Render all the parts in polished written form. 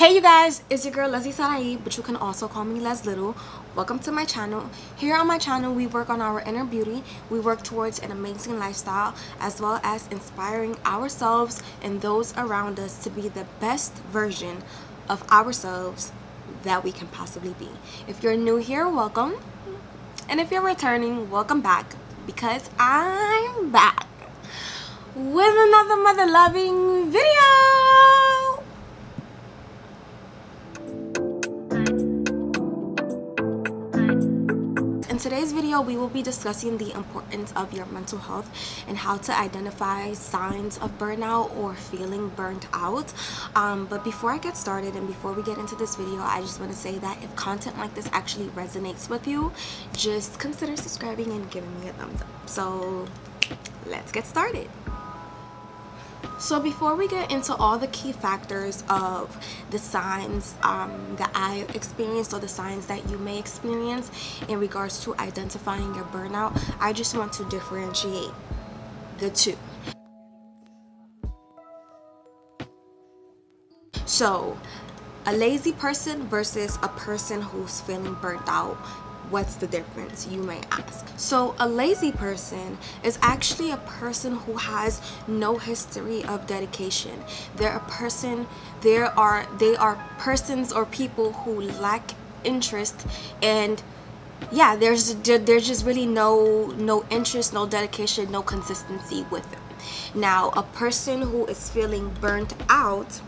Hey you guys, it's your girl Laziness, but you can also call me Les Little. Welcome to my channel. Here on my channel, we work on our inner beauty. We work towards an amazing lifestyle, as well as inspiring ourselves and those around us to be the best version of ourselves that we can possibly be. If you're new here, welcome. And if you're returning, welcome back, because I'm back with another mother-loving video. In today's video, we will be discussing the importance of your mental health and how to identify signs of burnout or feeling burnt out. But before I get started and before we get into this video, I just want to say that if content like this actually resonates with you, just consider subscribing and giving me a thumbs up. So let's get started. So before we get into all the key factors of the signs that I experienced, or the signs that you may experience in regards to identifying your burnout, I just want to differentiate the two. So a lazy person versus a person who's feeling burnt out. What's the difference, you may ask? So a lazy person is actually a person who has no history of dedication. They are persons or people who lack interest, and yeah, there's just really no interest, no dedication, no consistency with them. Now, a person who is feeling burnt out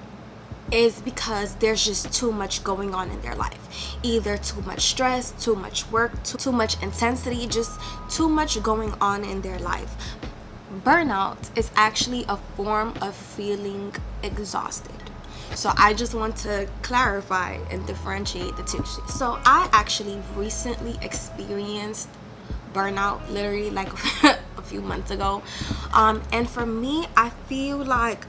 is because there's just too much going on in their life. Either too much stress, too much work, too much intensity, just too much going on in their life. Burnout is actually a form of feeling exhausted. So I just want to clarify and differentiate the two. So I actually recently experienced burnout, literally like a few months ago. And for me, I feel like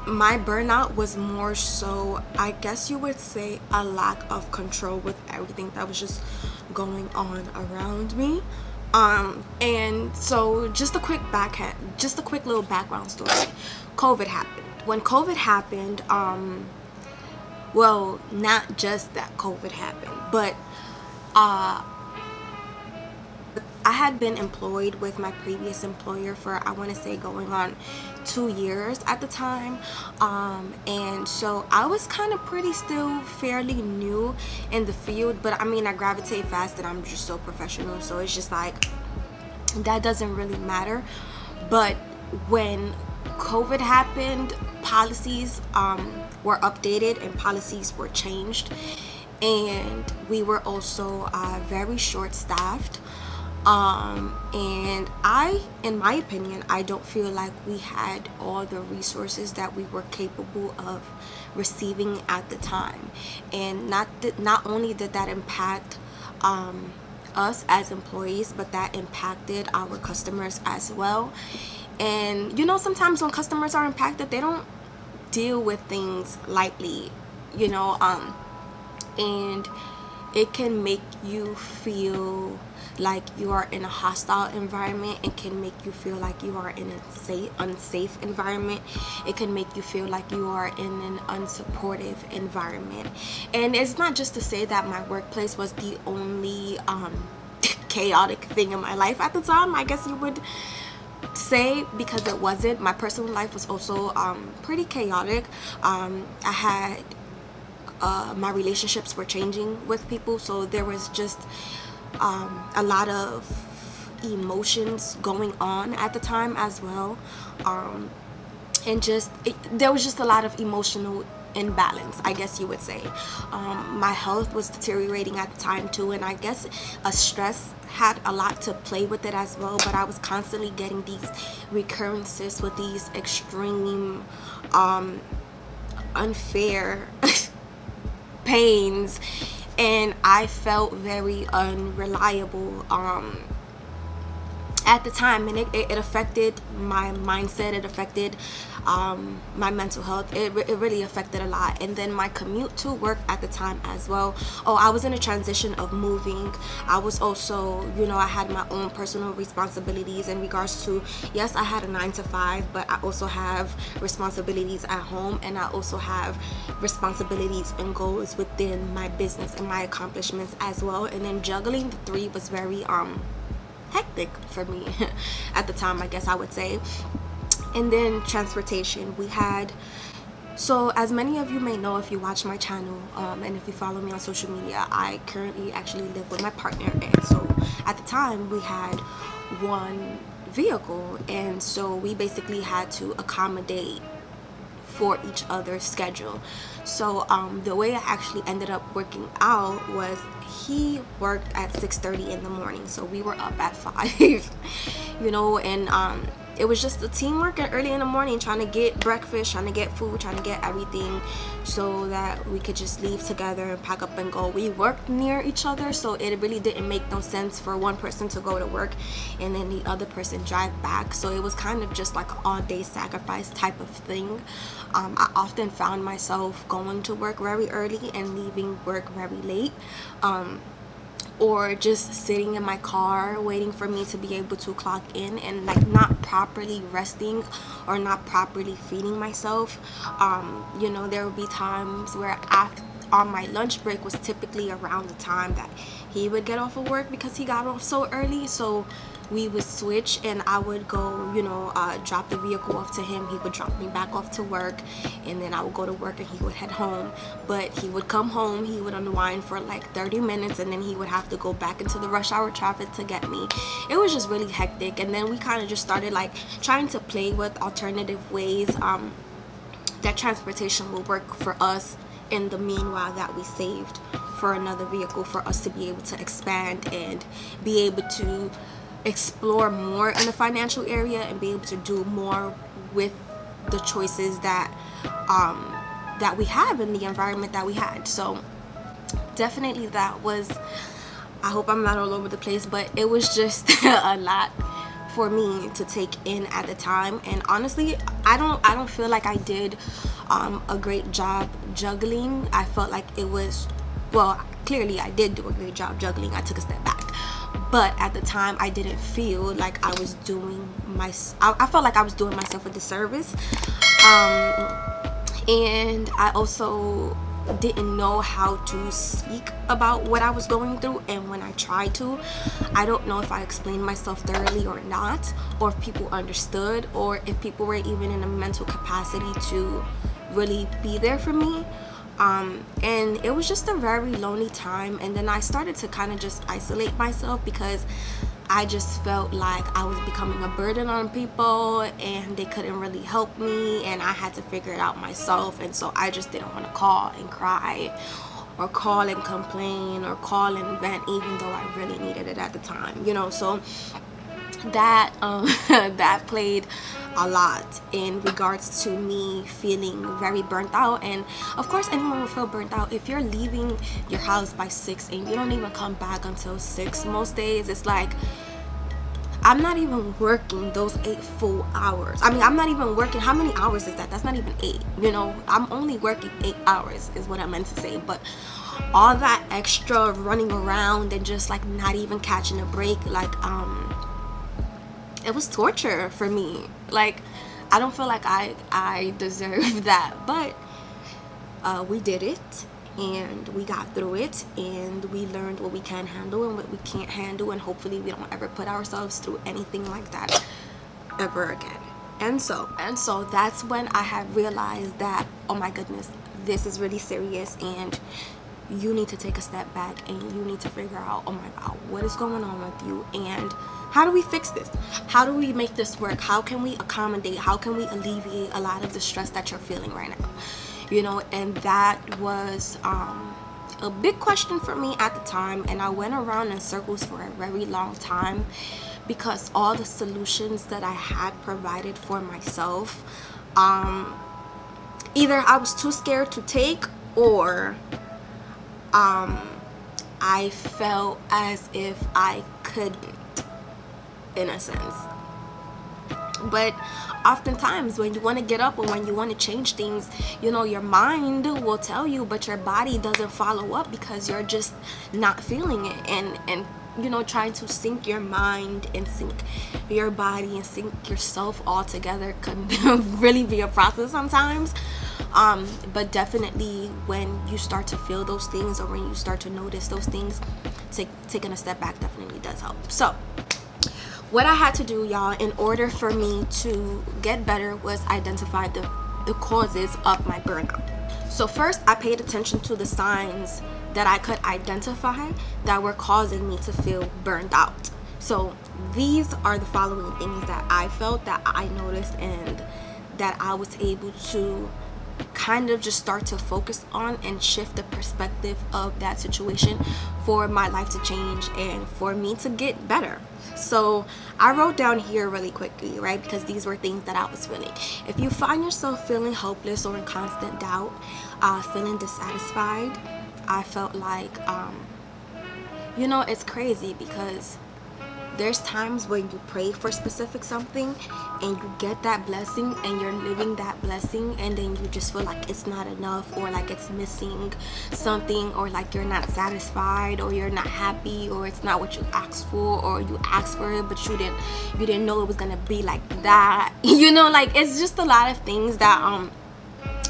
my burnout was more so, I guess you would say, a lack of control with everything that was just going on around me. And so just a quick little background story. COVID happened. When COVID happened, well, not just that COVID happened, but I had been employed with my previous employer for, I want to say, going on 2 years at the time, and so I was kind of still fairly new in the field, but I mean, I gravitate fast and I'm just so professional, so it's just like that doesn't really matter. But when COVID happened, policies were updated and policies were changed, and we were also very short-staffed. And in my opinion, I don't feel like we had all the resources that we were capable of receiving at the time. And not only did that impact us as employees, but that impacted our customers as well. And you know, sometimes when customers are impacted, they don't deal with things lightly, you know, and it can make you feel like you are in a hostile environment. It can make you feel like you are in an unsafe environment. It can make you feel like you are in an unsupportive environment. And it's not just to say that my workplace was the only chaotic thing in my life at the time, I guess you would say, because it wasn't. My personal life was also pretty chaotic. I had my relationships were changing with people, so there was just a lot of emotions going on at the time as well, and there was just a lot of emotional imbalance, I guess you would say. My health was deteriorating at the time too, and I guess stress had a lot to play with it as well. But I was constantly getting these recurrences with these extreme unfair pains, and I felt very unreliable. at the time, and it affected my mindset, it affected my mental health, it really affected a lot. And then my commute to work at the time as well. Oh, I was in a transition of moving. I was also, you know, I had my own personal responsibilities in regards to, yes, I had a 9 to 5, but I also have responsibilities at home, and I also have responsibilities and goals within my business and my accomplishments as well. And then juggling the three was very hectic for me at the time, I guess I would say. And then transportation, we had, so as many of you may know if you watch my channel, and if you follow me on social media, I currently actually live with my partner. And so at the time we had one vehicle, and so we basically had to accommodate for each other's schedule. So the way I actually ended up working out was, he worked at 6:30 in the morning, so we were up at 5 you know, and it was just the teamwork, and early in the morning trying to get breakfast, trying to get food, trying to get everything so that we could just leave together and pack up and go. We worked near each other, so it really didn't make no sense for one person to go to work and then the other person drive back. So it was kind of just like an all-day sacrifice type of thing. I often found myself going to work very early and leaving work very late, or just sitting in my car waiting for me to be able to clock in, and like not properly resting or not properly feeding myself. You know, there would be times where on my lunch break was typically around the time that he would get off of work because he got off so early. So we would switch, and I would go, you know, drop the vehicle off to him, he would drop me back off to work, and then I would go to work and he would head home. But he would come home, he would unwind for like 30 minutes, and then he would have to go back into the rush hour traffic to get me. It was just really hectic. And then we kind of just started like trying to play with alternative ways that transportation will work for us in the meanwhile that we saved for another vehicle, for us to be able to expand and be able to explore more in the financial area and be able to do more with the choices that that we have in the environment that we had. So definitely that was, I hope I'm not all over the place, but it was just a lot for me to take in at the time. And honestly, I don't feel like I did a great job juggling. I felt like it was, well, clearly I did do a great job juggling. I took a step back, but at the time I didn't feel like I was doing I felt like I was doing myself a disservice, and I also didn't know how to speak about what I was going through. And when I tried to, I don't know if I explained myself thoroughly or not, or if people understood, or if people were even in a mental capacity to really be there for me. And it was just a very lonely time. And then I started to kind of just isolate myself because I just felt like I was becoming a burden on people and they couldn't really help me, and I had to figure it out myself. And so I just didn't want to call and cry or call and complain or call and vent, even though I really needed it at the time, you know. So that that played a lot in regards to me feeling very burnt out. And of course anyone will feel burnt out if you're leaving your house by 6 and you don't even come back until 6. Most days it's like, I'm not even working those 8 full hours. I mean, I'm not even working, how many hours is that? That's not even 8, you know. I'm only working 8 hours is what I meant to say. But all that extra running around and just like not even catching a break, like it was torture for me. Like, I don't feel like I deserve that, but we did it, and we got through it, and we learned what we can handle and what we can't handle, and hopefully we don't ever put ourselves through anything like that ever again. And so that's when I have realized that, oh my goodness, this is really serious, and you need to take a step back and you need to figure out, oh my God, what is going on with you, and how do we fix this? How do we make this work? How can we accommodate? How can we alleviate a lot of the stress that you're feeling right now? You know, and that was a big question for me at the time. And I went around in circles for a very long time because all the solutions that I had provided for myself, either I was too scared to take, or I felt as if I couldn't. in a sense. But oftentimes when you want to get up or when you want to change things, you know, your mind will tell you, but your body doesn't follow up because you're just not feeling it. And you know, trying to sync your mind and sync your body and sync yourself all together can really be a process sometimes. But definitely when you start to feel those things, or when you start to notice those things, taking a step back definitely does help. So what I had to do, y'all, in order for me to get better was identify the causes of my burnout. So first, I paid attention to the signs that I could identify that were causing me to feel burned out. So these are the following things that I felt, that I noticed, and that I was able to kind of just start to focus on and shift the perspective of that situation for my life to change and for me to get better. So I wrote down here really quickly, right, because these were things that I was feeling. If you find yourself feeling hopeless or in constant doubt, feeling dissatisfied, I felt like, you know, it's crazy because there's times when you pray for specific something and you get that blessing and you're living that blessing, and then you just feel like it's not enough, or like it's missing something, or like you're not satisfied, or you're not happy, or it's not what you asked for, or you asked for it but you didn't know it was gonna be like that. You know, like it's just a lot of things that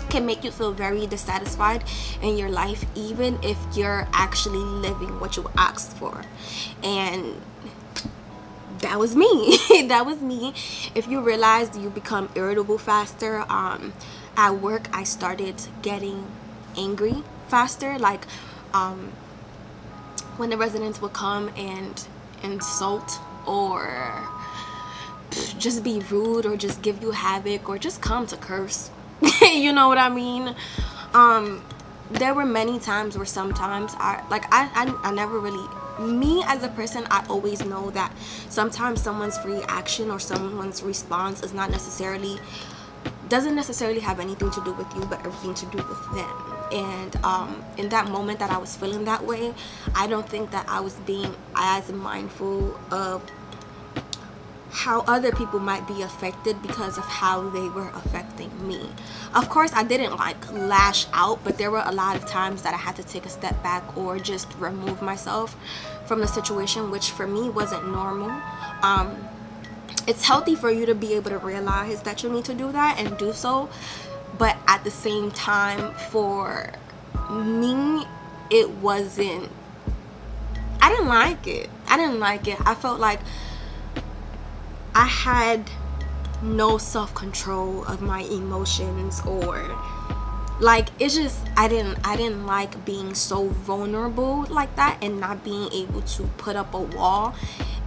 can make you feel very dissatisfied in your life, even if you're actually living what you asked for. And that was me. That was me. If you realize you become irritable faster, at work I started getting angry faster. Like when the residents would come and insult, or just be rude, or just give you havoc, or just come to curse. You know what I mean? There were many times where sometimes I never really, me as a person, I always know that sometimes someone's reaction or someone's response is doesn't necessarily have anything to do with you, but everything to do with them. And in that moment that I was feeling that way, I don't think that I was being as mindful of how other people might be affected because of how they were affecting me. Of course, I didn't like lash out, but there were a lot of times that I had to take a step back or just remove myself from the situation, which for me wasn't normal. It's healthy for you to be able to realize that you need to do that and do so, but at the same time, for me, it wasn't, I didn't like it. I felt like I had no self-control of my emotions, or like, it's just, I didn't like being so vulnerable like that and not being able to put up a wall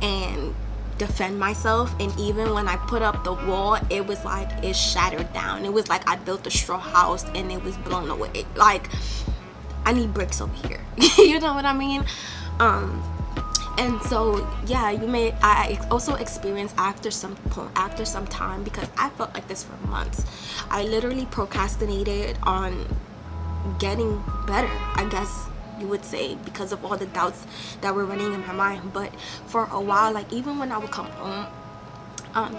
and defend myself. And even when I put up the wall, it was like it shattered down. It was like I built a straw house and it was blown away. Like, I need bricks over here. You know what I mean? And so yeah, I also experienced after some time, because I felt like this for months, I literally procrastinated on getting better, I guess you would say, because of all the doubts that were running in my mind. But for a while, like even when I would come home,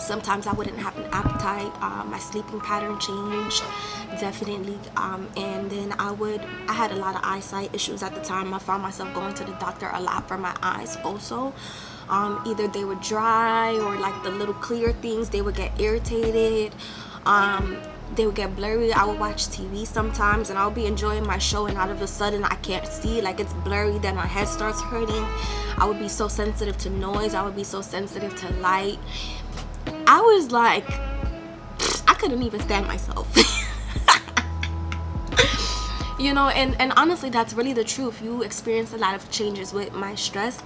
sometimes I wouldn't have an appetite. My sleeping pattern changed, definitely. And then I had a lot of eyesight issues at the time. I found myself going to the doctor a lot for my eyes also. Either they were dry, or like the little clear things, they would get irritated. They would get blurry. I would watch TV sometimes and I'll be enjoying my show, and all of a sudden I can't see, like it's blurry, then my head starts hurting. I would be so sensitive to noise. I would be so sensitive to light. I was like, I couldn't even stand myself. You know, and honestly, that's really the truth. You experience a lot of changes with my stress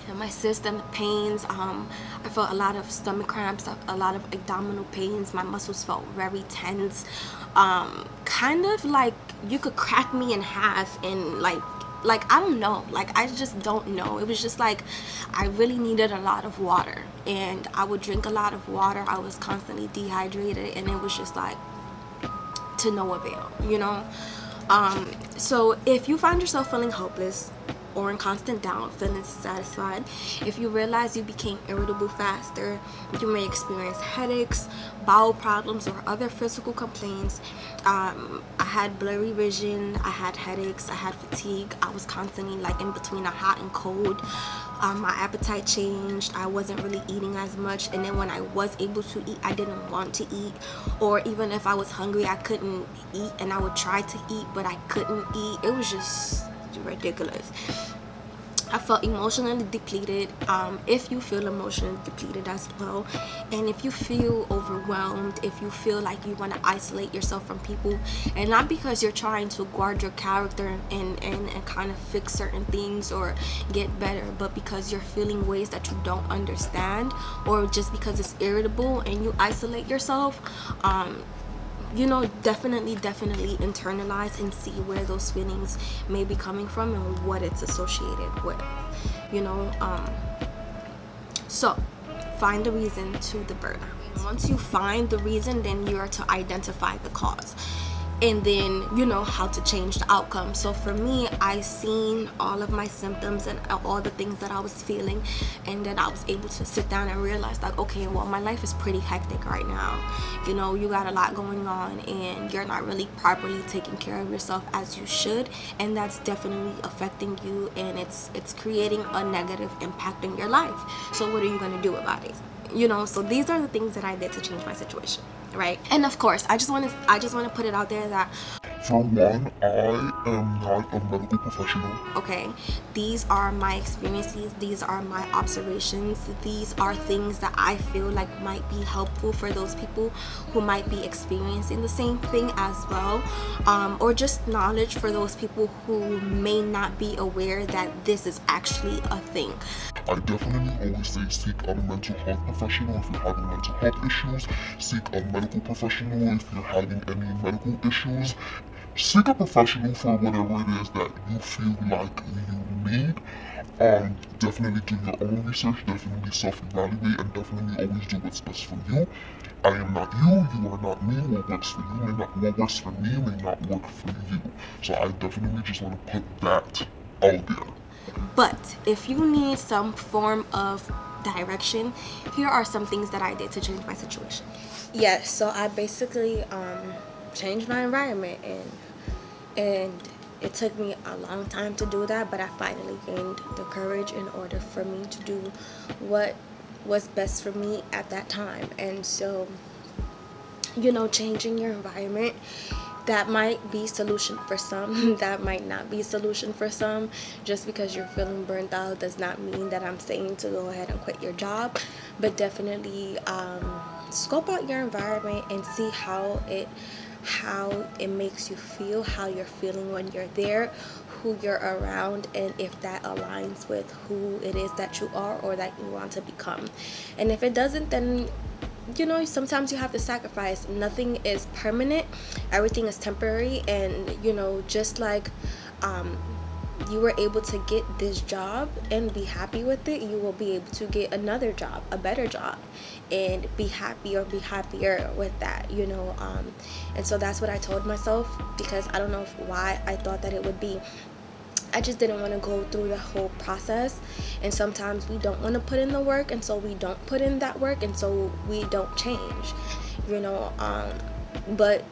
and my system pains. I felt a lot of stomach cramps, a lot of abdominal pains. My muscles felt very tense. Kind of like you could crack me in half, and like I don't know, like I just don't know. It was just like I really needed a lot of water, and I would drink a lot of water. I was constantly dehydrated, and it was just like to no avail, you know. So if you find yourself feeling hopeless, or in constant doubt, feeling dissatisfied. If you realize you became irritable faster, you may experience headaches, bowel problems, or other physical complaints. I had blurry vision, I had headaches, I had fatigue. I was constantly like in between a hot and cold. My appetite changed. I wasn't really eating as much, and then when I was able to eat, I didn't want to eat, or even if I was hungry, I couldn't eat, and I would try to eat but I couldn't eat. It was just ridiculous. I felt emotionally depleted. If you feel emotionally depleted as well, and if you feel overwhelmed, if you feel like you want to isolate yourself from people, and not because you're trying to guard your character and kind of fix certain things or get better, but because you're feeling ways that you don't understand, or just because it's irritable and you isolate yourself, you know, definitely internalize and see where those feelings may be coming from and what it's associated with, you know. So find the reason to the burnout. Once you find the reason, then you are to identify the cause, and then you know how to change the outcome. So for me, I seen all of my symptoms and all the things that I was feeling, and then I was able to sit down and realize like, okay, well, my life is pretty hectic right now. You know, you got a lot going on and you're not really properly taking care of yourself as you should, and that's definitely affecting you, and it's creating a negative impact in your life. So what are you going to do about it? You know, so these are the things that I did to change my situation, right? And of course, I just want to put it out there that, for one, I am not a medical professional. Okay, these are my experiences, these are my observations, these are things that I feel like might be helpful for those people who might be experiencing the same thing as well, or just knowledge for those people who may not be aware that this is actually a thing. I definitely always say seek a mental health professional if you're having mental health issues. Seek a medical professional if you're having any medical issues. Seek a professional for whatever it is that you feel like you need. Definitely do your own research, definitely self-evaluate, and definitely always do what's best for you. I am not you, you are not me. What works for you what works for me may not work for you. So I definitely just want to put that out there. But if you need some form of direction, here are some things that I did to change my situation. Yes, so I basically changed my environment, and it took me a long time to do that, but I finally gained the courage in order for me to do what was best for me at that time. And so, you know, changing your environment, that might be solution for some, that might not be solution for some. Just because you're feeling burnt out does not mean that I'm saying to go ahead and quit your job, but definitely scope out your environment and see how it makes you feel, how you're feeling when you're there, who you're around, and if that aligns with who it is that you are or that you want to become. And if it doesn't, then you know, sometimes you have to sacrifice. Nothing is permanent, everything is temporary. And you know, just like you were able to get this job and be happy with it, you will be able to get another job, a better job, and be happy or be happier with that, you know. And so that's what I told myself, because I don't know why I thought that it would be. I just didn't want to go through the whole process, and sometimes we don't want to put in the work, and so we don't put in that work, and so we don't change, you know. But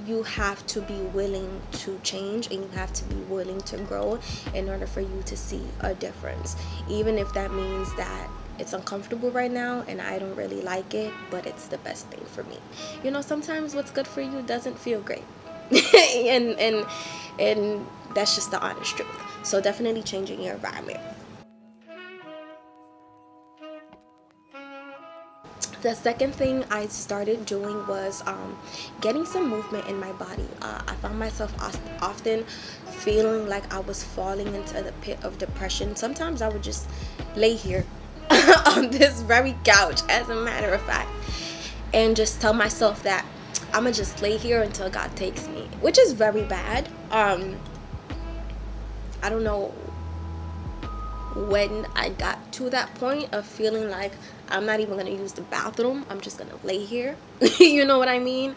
you have to be willing to change, and you have to be willing to grow in order for you to see a difference, even if that means that it's uncomfortable right now and I don't really like it, but it's the best thing for me. You know, sometimes what's good for you doesn't feel great. and that's just the honest truth. So definitely changing your environment. The second thing I started doing was getting some movement in my body. I found myself often feeling like I was falling into the pit of depression. Sometimes I would just lay here on this very couch, as a matter of fact, and just tell myself that I'm gonna just lay here until God takes me, which is very bad. I don't know when I got to that point of feeling like I'm not even gonna use the bathroom, I'm just gonna lay here. You know what I mean?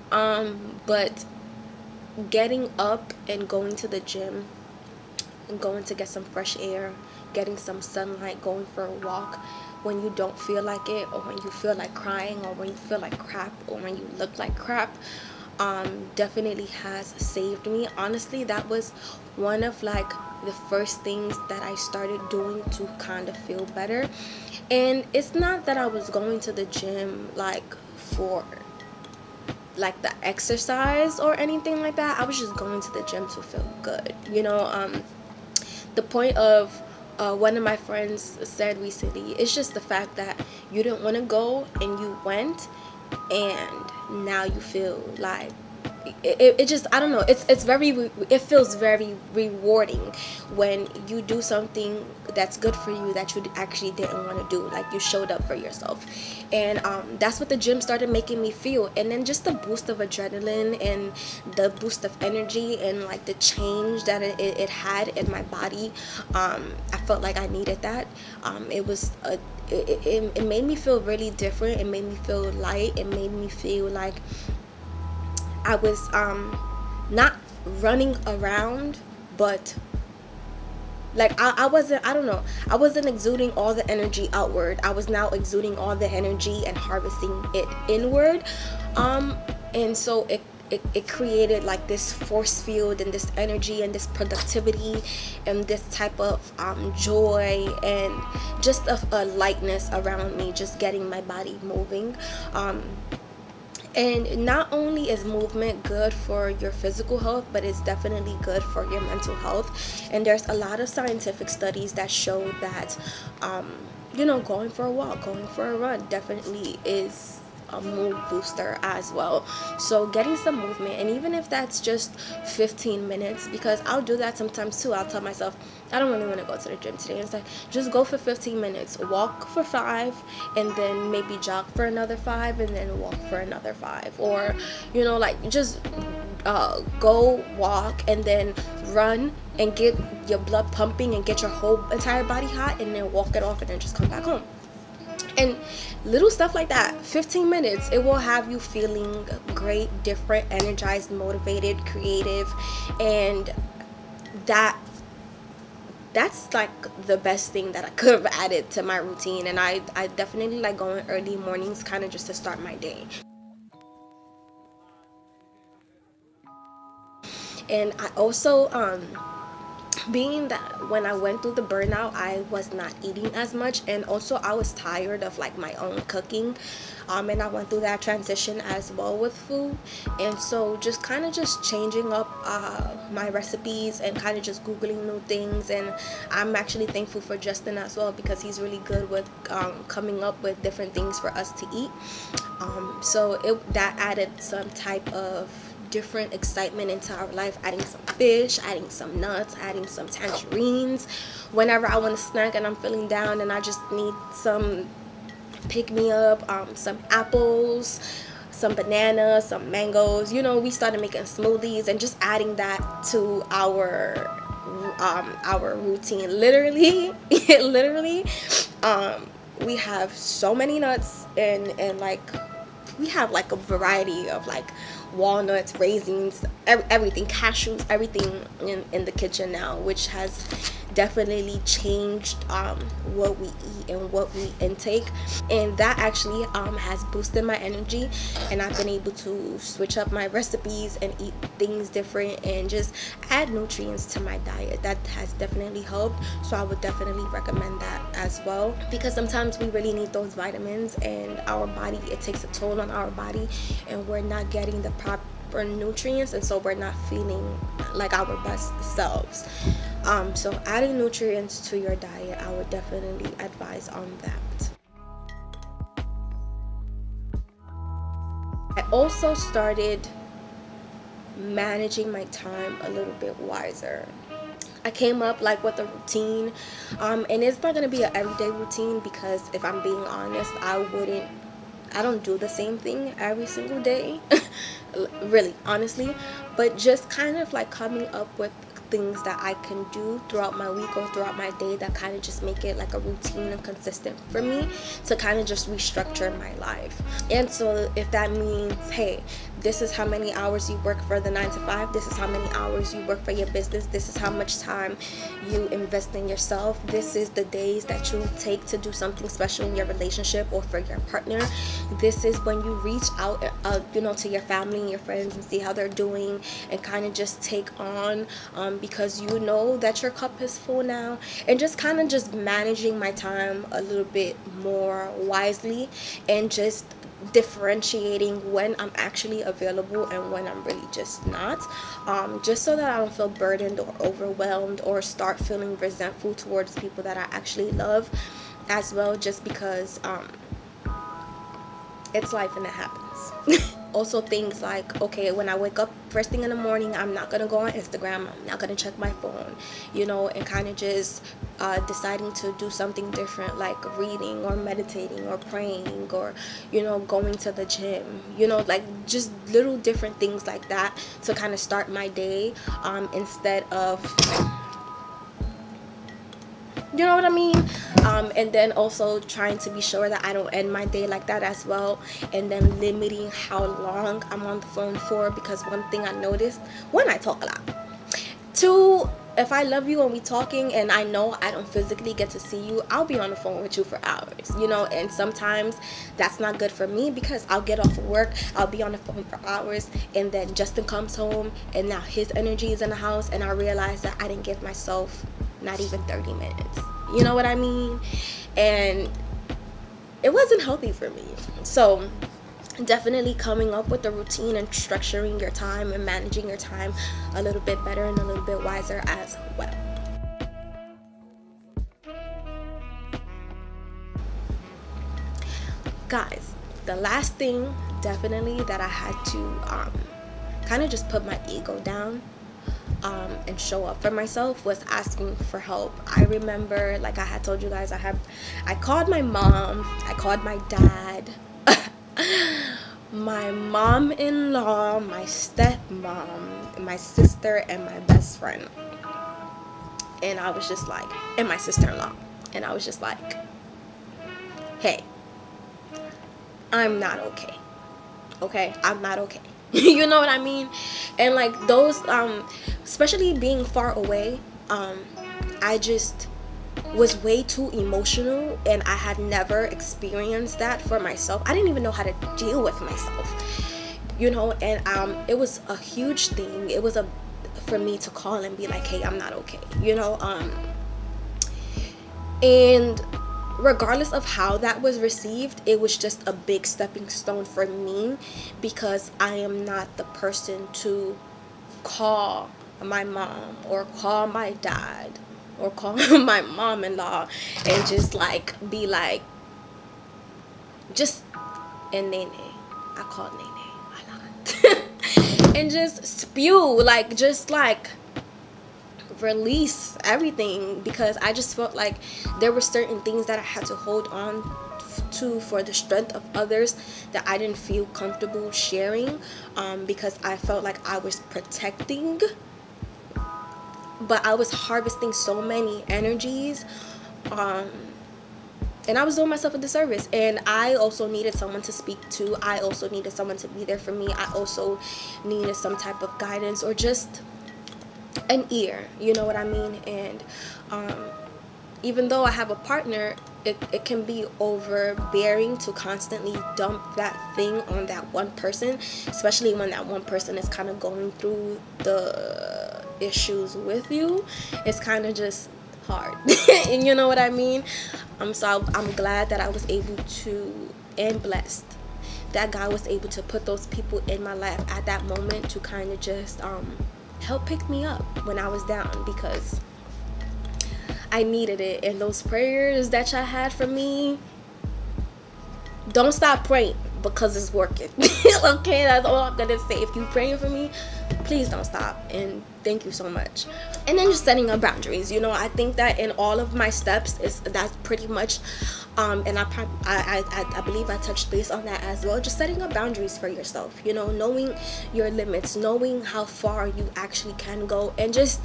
But getting up and going to the gym going to get some fresh air, getting some sunlight, going for a walk when you don't feel like it, or when you feel like crying, or when you feel like crap, or when you look like crap, definitely has saved me. Honestly, that was one of like the first things that I started doing to kind of feel better. And it's not that I was going to the gym like for like the exercise or anything like that. I was just going to the gym to feel good, you know. The point of one of my friends said recently, it's just the fact that you didn't want to go and you went, and now you feel like it just, I don't know, it feels very rewarding when you do something that's good for you that you actually didn't want to do, like you showed up for yourself. And that's what the gym started making me feel. And then just the boost of adrenaline and the boost of energy and like the change that it had in my body, I felt like I needed that. It made me feel really different. It made me feel light. It made me feel like I was not running around, but like I wasn't, I don't know, I wasn't exuding all the energy outward. I was now exuding all the energy and harvesting it inward. And so it created like this force field and this energy and this productivity and this type of joy and just a lightness around me, just getting my body moving. And not only is movement good for your physical health, but it's definitely good for your mental health. And there's a lot of scientific studies that show that, you know, going for a walk, going for a run definitely is a mood booster as well. So getting some movement, and even if that's just 15 minutes, because I'll do that sometimes too. I'll tell myself, I don't really want to go to the gym today. It's like, just go for 15 minutes, walk for 5, and then maybe jog for another 5, and then walk for another 5. Or, you know, like just go walk and then run and get your blood pumping and get your whole entire body hot, and then walk it off and then just come back home. And little stuff like that, 15 minutes, it will have you feeling great, different, energized, motivated, creative. And that's like the best thing that I could have added to my routine. And I definitely like going early mornings, kind of just to start my day. And I also being that when I went through the burnout, I was not eating as much, and also I was tired of like my own cooking, and I went through that transition as well with food. And so just kind of just changing up my recipes and kind of just googling new things. And I'm actually thankful for Justin as well, because he's really good with coming up with different things for us to eat. So that added some type of different excitement into our life, adding some fish, adding some nuts, adding some tangerines whenever I want to snack and I'm feeling down and I just need some pick me up, some apples, some bananas, some mangoes. You know, we started making smoothies and just adding that to our routine. Literally we have so many nuts, and like we have like a variety of like walnuts, raisins, everything, cashews, everything in the kitchen now, which has definitely changed what we eat and what we intake. And that actually has boosted my energy, and I've been able to switch up my recipes and eat things different and just add nutrients to my diet. That has definitely helped. So I would definitely recommend that as well, because sometimes we really need those vitamins, and our body, it takes a toll on our body, and we're not getting the proper nutrients, and so we're not feeling like our best selves. So adding nutrients to your diet, I would definitely advise on that. I also started managing my time a little bit wiser. I came up like with a routine, and it's not going to be an everyday routine, because if I'm being honest, I don't do the same thing every single day really, honestly, but just kind of like coming up with things that I can do throughout my week or throughout my day that kind of just make it like a routine and consistent for me to kind of just restructure my life. And so if that means, hey, this is how many hours you work for the 9 to 5, this is how many hours you work for your business, this is how much time you invest in yourself, this is the days that you take to do something special in your relationship or for your partner, this is when you reach out to your family and your friends and see how they're doing and kind of just take on because you know that your cup is full now, and just kind of just managing my time a little bit more wisely and just differentiating when I'm actually available and when I'm really just not, just so that I don't feel burdened or overwhelmed or start feeling resentful towards people that I actually love as well, just because it's life and it happens. Also things like, okay, when I wake up first thing in the morning, I'm not gonna go on Instagram, I'm not gonna check my phone, and kind of just deciding to do something different, like reading or meditating or praying or going to the gym, like just little different things like that to kind of start my day, instead of, you know what I mean? And then also trying to be sure that I don't end my day like that as well, and then limiting how long I'm on the phone for, because one thing I noticed, one, I talk a lot, two, if I love you and we talking and I know I don't physically get to see you, I'll be on the phone with you for hours, and sometimes that's not good for me, because I'll get off of work, I'll be on the phone for hours, and then Justin comes home and now his energy is in the house, and I realize that I didn't give myself not even 30 minutes, you know what I mean? And it wasn't healthy for me. So definitely coming up with a routine and structuring your time and managing your time a little bit better and a little bit wiser as well. Guys, the last thing definitely that I had to kind of just put my ego down and show up for myself was asking for help. I remember, like I had told you guys, I called my mom, I called my dad, my mom-in-law, my stepmom, my sister, and my best friend, and I was just like, and my sister-in-law, and I was just like, hey, I'm not okay, I'm not okay. You know what I mean? And like those especially being far away, I just was way too emotional, and I had never experienced that for myself. I didn't even know how to deal with myself, and it was a huge thing. It was for me to call and be like, hey, I'm not okay, and regardless of how that was received, it was just a big stepping stone for me, because I am not the person to call my mom or call my dad or call my mom-in-law and just like be like, just, and Nene, I called Nene a lot, and just spew, like, just like release everything, because I just felt like there were certain things that I had to hold on to for the strength of others that I didn't feel comfortable sharing, because I felt like I was protecting, but I was harvesting so many energies, and I was doing myself a disservice. And I also needed someone to speak to, I also needed someone to be there for me, I also needed some type of guidance or just an ear, you know what I mean? And even though I have a partner, it can be overbearing to constantly dump that thing on that one person, especially when that one person is kind of going through the issues with you. It's kind of just hard. And you know what I mean? So I'm glad that I was able to, and blessed that God was able to put those people in my life at that moment to kind of just help pick me up when I was down, because I needed it. And those prayers that y'all had for me, don't stop praying, because it's working. Okay, that's all I'm gonna say. If you praying for me, please don't stop, and Thank you so much. And then just setting up boundaries. You know, I think that in all of my steps that's pretty much and I believe I touched base on that as well. Just setting up boundaries for yourself, you know, knowing your limits, knowing how far you actually can go, and just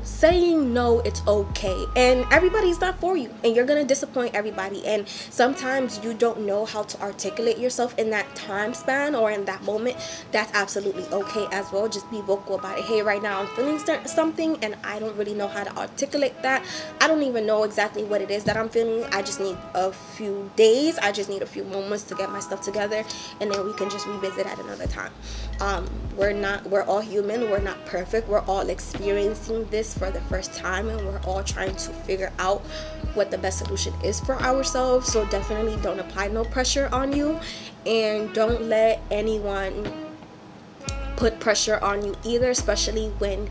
saying no, it's okay. And everybody's not for you, and you're gonna disappoint everybody, and sometimes you don't know how to articulate yourself in that time span or in that moment. That's absolutely okay as well. Just be vocal about it. Hey, right now I'm feeling something and I don't really know how to articulate that. I don't even know exactly what it is that I'm feeling. I just need a few days, I just need a few moments to get my stuff together, and then we can just revisit at another time. We're all human, we're not perfect, we're all experiencing this for the first time, and we're all trying to figure out what the best solution is for ourselves. So definitely don't apply no pressure on you, and don't let anyone put pressure on you either, especially when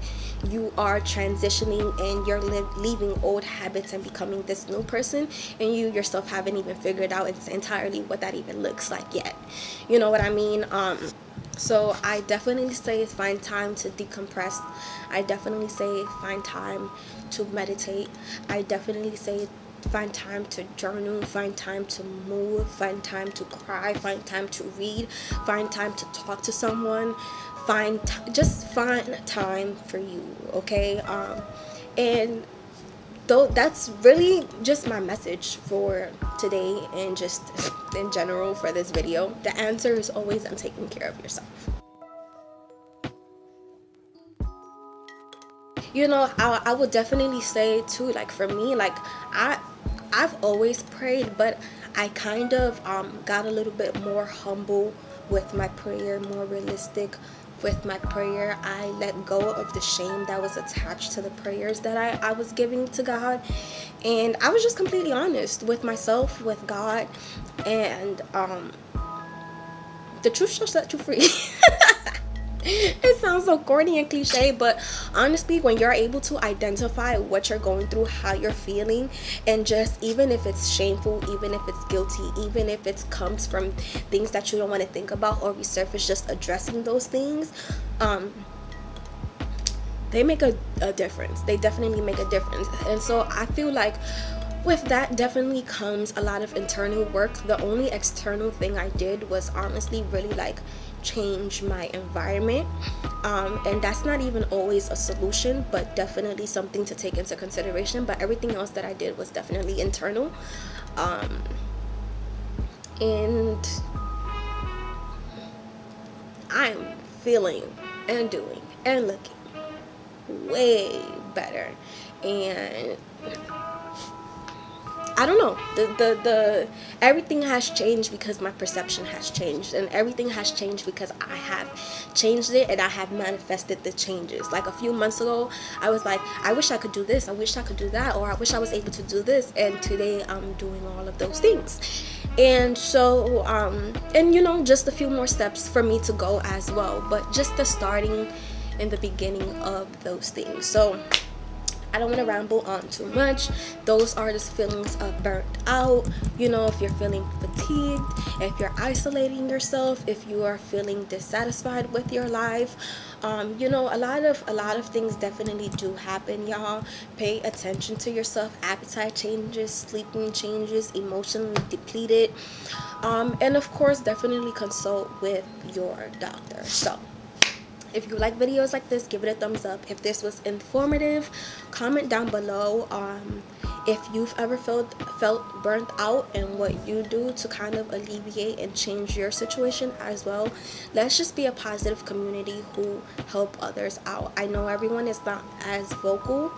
you are transitioning and you're leaving old habits and becoming this new person, and you yourself haven't even figured out entirely what that even looks like yet. You know what I mean? So I definitely say find time to decompress. I definitely say find time to meditate. I definitely say find time to journal, find time to move, find time to cry, find time to read, find time to talk to someone. Just find time for you, okay? And though that's really just my message for today, and just in general for this video. The answer is always on taking care of yourself. You know, I would definitely say too, like for me, like I've always prayed, but I kind of got a little bit more humble with my prayer, more realistic with my prayer. I let go of the shame that was attached to the prayers that I was giving to God, and I was just completely honest with myself, with God, and the truth shall set you free. It sounds so corny and cliche, but honestly, when you're able to identify what you're going through, how you're feeling, and just even if it's shameful, even if it's guilty, even if it comes from things that you don't want to think about or resurface, just addressing those things, they make a difference. They definitely make a difference. And so I feel like with that definitely comes a lot of internal work. The only external thing I did was honestly really like change my environment, and that's not even always a solution, but definitely something to take into consideration. But everything else that I did was definitely internal, and I'm feeling and doing and looking way better. And I don't know, the everything has changed because my perception has changed, and everything has changed because I have changed it, and I have manifested the changes. Like a few months ago, I was like, I wish I could do this, I wish I could do that, or I wish I was able to do this, and today I'm doing all of those things. And so and you know, just a few more steps for me to go as well, but just the starting and the beginning of those things. So I don't want to ramble on too much. Those are just feelings of burnt out. You know, if you're feeling fatigued, if you're isolating yourself, if you are feeling dissatisfied with your life, you know, a lot of things definitely do happen, y'all. Pay attention to yourself. Appetite changes, sleeping changes, emotionally depleted, and of course definitely consult with your doctor. So if you like videos like this, give it a thumbs up. If this was informative, comment down below if you've ever felt burnt out and what you do to kind of alleviate and change your situation as well. Let's just be a positive community who help others out. I know everyone is not as vocal,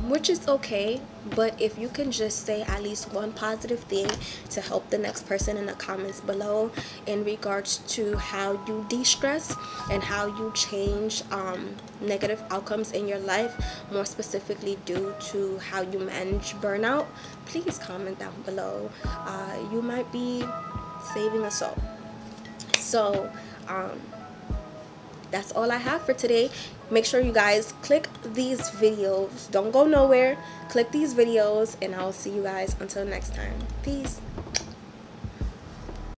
which is okay, but if you can just say at least one positive thing to help the next person in the comments below in regards to how you de-stress and how you change negative outcomes in your life, more specifically due to how you manage burnout, please comment down below. You might be saving a soul. So that's all I have for today. Make sure you guys click these videos. Don't go nowhere. Click these videos, and I'll see you guys until next time. Peace.